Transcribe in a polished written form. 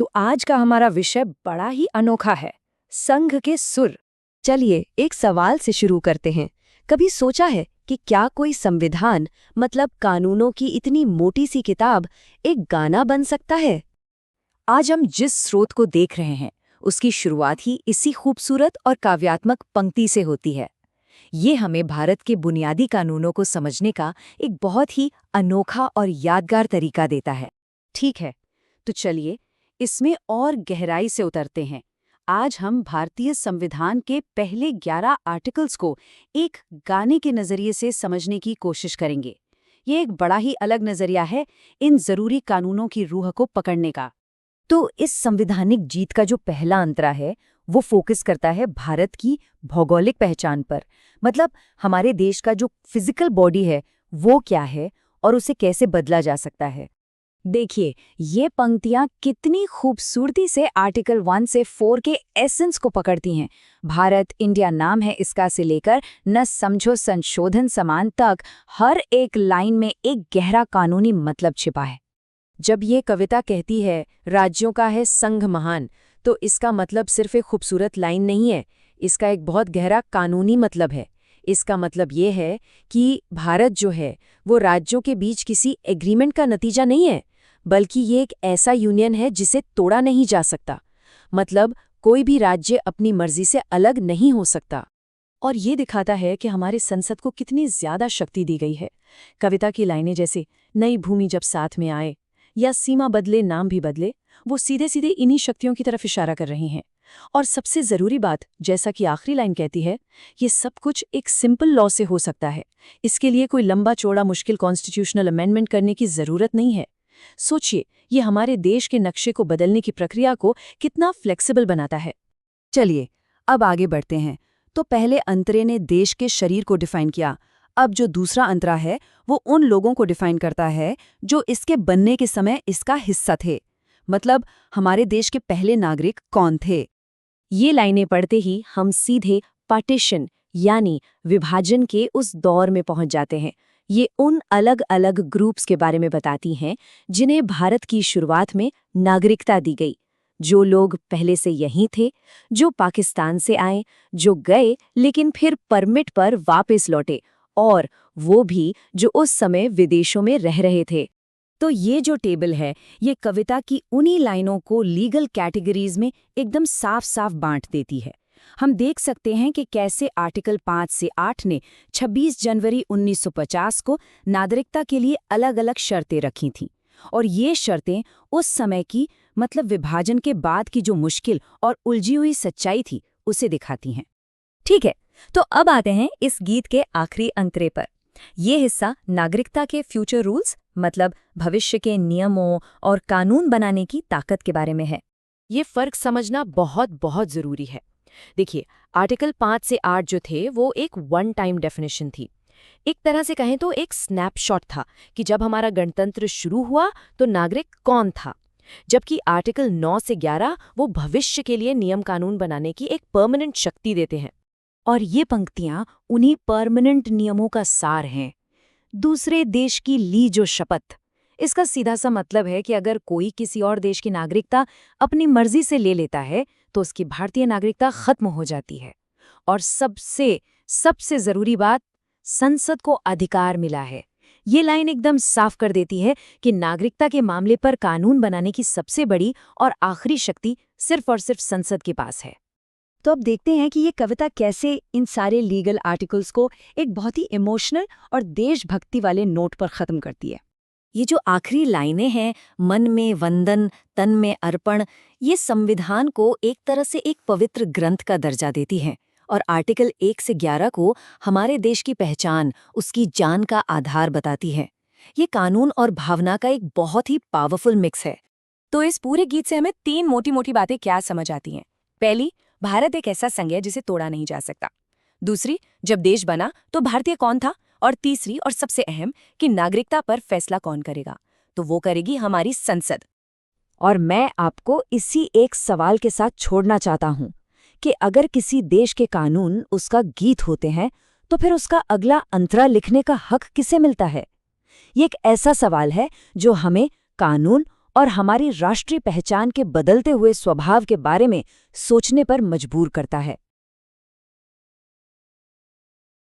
तो आज का हमारा विषय बड़ा ही अनोखा है, संघ के सुर। चलिए एक सवाल से शुरू करते हैं। कभी सोचा है कि क्या कोई संविधान मतलब कानूनों की इतनी मोटी सी किताब एक गाना बन सकता है? आज हम जिस स्रोत को देख रहे हैं उसकी शुरुआत ही इसी खूबसूरत और काव्यात्मक पंक्ति से होती है। ये हमें भारत के बुनियादी कानूनों को समझने का एक बहुत ही अनोखा और यादगार तरीका देता है। ठीक है, तो चलिए इसमें और गहराई से उतरते हैं। आज हम भारतीय संविधान के पहले 11 आर्टिकल्स को एक गाने के नज़रिए से समझने की कोशिश करेंगे। ये एक बड़ा ही अलग नज़रिया है इन ज़रूरी कानूनों की रूह को पकड़ने का। तो इस संवैधानिक जीत का जो पहला अंतरा है वो फोकस करता है भारत की भौगोलिक पहचान पर। मतलब हमारे देश का जो फिजिकल बॉडी है वो क्या है और उसे कैसे बदला जा सकता है। देखिए ये पंक्तियां कितनी खूबसूरती से आर्टिकल 1 से 4 के एसेंस को पकड़ती हैं। भारत इंडिया नाम है इसका से लेकर न समझो संशोधन समान तक हर एक लाइन में एक गहरा कानूनी मतलब छिपा है। जब ये कविता कहती है राज्यों का है संघ महान, तो इसका मतलब सिर्फ एक खूबसूरत लाइन नहीं है, इसका एक बहुत गहरा कानूनी मतलब है। इसका मतलब ये है कि भारत जो है वो राज्यों के बीच किसी एग्रीमेंट का नतीजा नहीं है, बल्कि ये एक ऐसा यूनियन है जिसे तोड़ा नहीं जा सकता। मतलब कोई भी राज्य अपनी मर्जी से अलग नहीं हो सकता। और ये दिखाता है कि हमारे संसद को कितनी ज्यादा शक्ति दी गई है। कविता की लाइनें जैसे नई भूमि जब साथ में आए या सीमा बदले नाम भी बदले, वो सीधे सीधे इन्हीं शक्तियों की तरफ इशारा कर रही हैं। और सबसे जरूरी बात, जैसा कि आखिरी लाइन कहती है, ये सब कुछ एक सिंपल लॉ से हो सकता है। इसके लिए कोई लंबा चौड़ा मुश्किल कॉन्स्टिट्यूशनल अमेंडमेंट करने की जरूरत नहीं है। सोचिए ये हमारे देश के नक्शे को बदलने की प्रक्रिया को कितना फ्लेक्सिबल बनाता है। चलिए अब आगे बढ़ते हैं। तो पहले अंतरे ने देश के शरीर को डिफाइन किया। अब जो दूसरा अंतरा है वो उन लोगों को डिफाइन करता है जो इसके बनने के समय इसका हिस्सा थे। मतलब हमारे देश के पहले नागरिक कौन थे। ये लाइनें पढ़ते ही हम सीधे पार्टीशन यानी विभाजन के उस दौर में पहुंच जाते हैं। ये उन अलग अलग ग्रुप्स के बारे में बताती हैं जिन्हें भारत की शुरुआत में नागरिकता दी गई। जो लोग पहले से यहीं थे, जो पाकिस्तान से आए, जो गए लेकिन फिर परमिट पर वापस लौटे, और वो भी जो उस समय विदेशों में रह रहे थे। तो ये जो टेबल है ये कविता की उन्हीं लाइनों को लीगल कैटेगरीज में एकदम साफ साफ बांट देती है। हम देख सकते हैं कि कैसे आर्टिकल 5 से 8 ने 26 जनवरी 1950 को नागरिकता के लिए अलग अलग शर्तें रखी थीं। और ये शर्तें उस समय की मतलब विभाजन के बाद की जो मुश्किल और उलझी हुई सच्चाई थी उसे दिखाती हैं। ठीक है, तो अब आते हैं इस गीत के आखिरी अंतरे पर। ये हिस्सा नागरिकता के फ्यूचर रूल्स मतलब भविष्य के नियमों और कानून बनाने की ताकत के बारे में है। ये फर्क समझना बहुत बहुत जरूरी है। देखिए आर्टिकल 5 से 8 जो थे वो एक वन टाइम डेफिनेशन थी। एक तरह से कहें तो एक स्नैपशॉट था कि जब हमारा गणतंत्र शुरू हुआ तो नागरिक कौन था। जबकि आर्टिकल 9 से 11 वो भविष्य के लिए नियम कानून बनाने की एक परमानेंट शक्ति देते हैं। और ये पंक्तियां उन्हीं परमानेंट नियमों का सार हैं। दूसरे देश की ली जो शपथ, इसका सीधा सा मतलब है कि अगर कोई किसी और देश की नागरिकता अपनी मर्जी से ले लेता है तो उसकी भारतीय नागरिकता खत्म हो जाती है। और सबसे जरूरी बात, संसद को अधिकार मिला है। ये लाइन एकदम साफ कर देती है कि नागरिकता के मामले पर कानून बनाने की सबसे बड़ी और आखिरी शक्ति सिर्फ और सिर्फ संसद के पास है। तो अब देखते हैं कि ये कविता कैसे इन सारे लीगल आर्टिकल्स को एक बहुत ही इमोशनल और देशभक्ति वाले नोट पर ख़त्म करती है। ये जो आखिरी लाइनें हैं, मन में वंदन तन में अर्पण, ये संविधान को एक तरह से एक पवित्र ग्रंथ का दर्जा देती हैं और आर्टिकल 1 से 11 को हमारे देश की पहचान, उसकी जान का आधार बताती है। ये कानून और भावना का एक बहुत ही पावरफुल मिक्स है। तो इस पूरे गीत से हमें 3 मोटी मोटी बातें क्या समझ आती हैं। पहली, भारत एक ऐसा संघ है जिसे तोड़ा नहीं जा सकता। दूसरी, जब देश बना तो भारतीय कौन था। और तीसरी और सबसे अहम कि नागरिकता पर फैसला कौन करेगा, तो वो करेगी हमारी संसद। और मैं आपको इसी एक सवाल के साथ छोड़ना चाहता हूं कि अगर किसी देश के कानून उसका गीत होते हैं तो फिर उसका अगला अंतरा लिखने का हक किसे मिलता है। ये एक ऐसा सवाल है जो हमें कानून और हमारी राष्ट्रीय पहचान के बदलते हुए स्वभाव के बारे में सोचने पर मजबूर करता है।